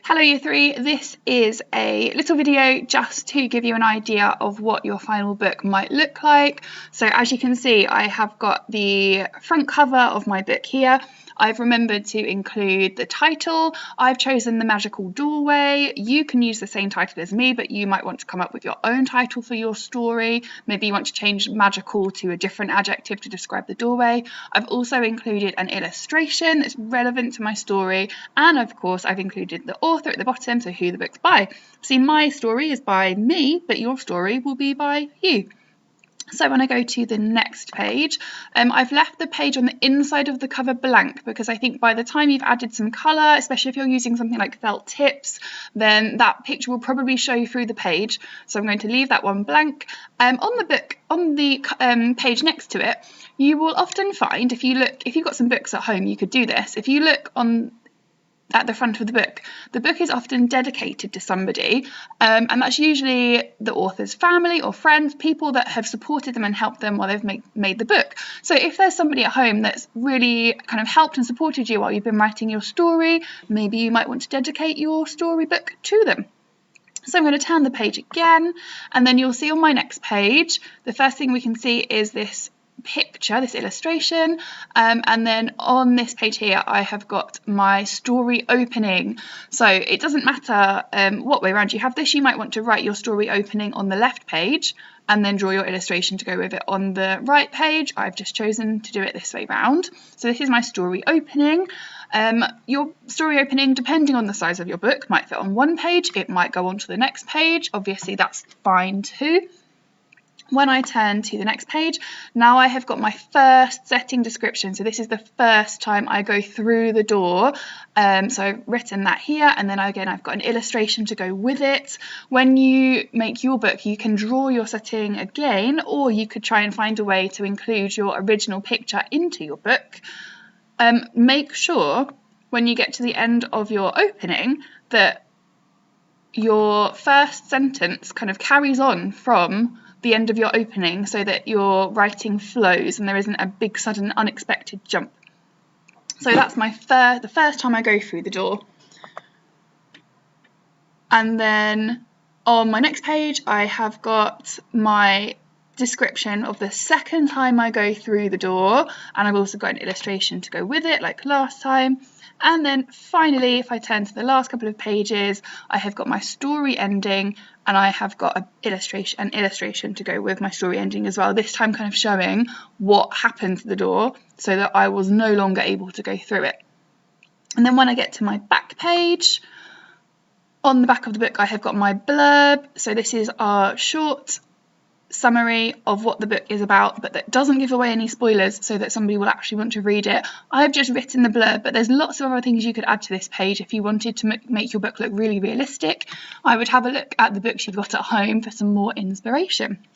Hello Year 3, this is a little video just to give you an idea of what your final book might look like. So as you can see, I have got the front cover of my book here. I've remembered to include the title. I've chosen The Magical Doorway. You can use the same title as me, but you might want to come up with your own title for your story. Maybe you want to change magical to a different adjective to describe the doorway. I've also included an illustration that's relevant to my story, and of course I've included the author at the bottom, so who the book's by. See, my story is by me, but your story will be by you. So when I go to the next page, I've left the page on the inside of the cover blank because I think by the time you've added some colour, especially if you're using something like felt tips, then that picture will probably show you through the page. So I'm going to leave that one blank. On the book, on the page next to it, you will often find, if you've got some books at home, you could do this. If you look at the front of the book is often dedicated to somebody, and that's usually the author's family or friends, people that have supported them and helped them while they've made the book. So if there's somebody at home that's really kind of helped and supported you while you've been writing your story, maybe you might want to dedicate your storybook to them. So I'm going to turn the page again, and then you'll see on my next page, the first thing we can see is this picture, this illustration, and then on this page here I have got my story opening. So it doesn't matter what way around you have this. You might want to write your story opening on the left page and then draw your illustration to go with it on the right page. I've just chosen to do it this way round. So this is my story opening. Your story opening, depending on the size of your book, might fit on one page, it might go on to the next page. Obviously that's fine too. When I turn to the next page, now I have got my first setting description. So this is the first time I go through the door. So I've written that here, and then again I've got an illustration to go with it. When you make your book, you can draw your setting again, or you could try and find a way to include your original picture into your book. Make sure when you get to the end of your opening that your first sentence kind of carries on from the end of your opening so that your writing flows and there isn't a big sudden unexpected jump. So that's the first time I go through the door. And then on my next page I have got my description of the second time I go through the door, and I've also got an illustration to go with it like last time. And then finally, if I turn to the last couple of pages, I have got my story ending, and I have got an illustration to go with my story ending as well, this time kind of showing what happened to the door so that I was no longer able to go through it. And then when I get to my back page, on the back of the book I have got my blurb. So this is our short summary of what the book is about, but that doesn't give away any spoilers so that somebody will actually want to read it. I've just written the blurb, but there's lots of other things you could add to this page if you wanted to make your book look really realistic. I would have a look at the books you've got at home for some more inspiration.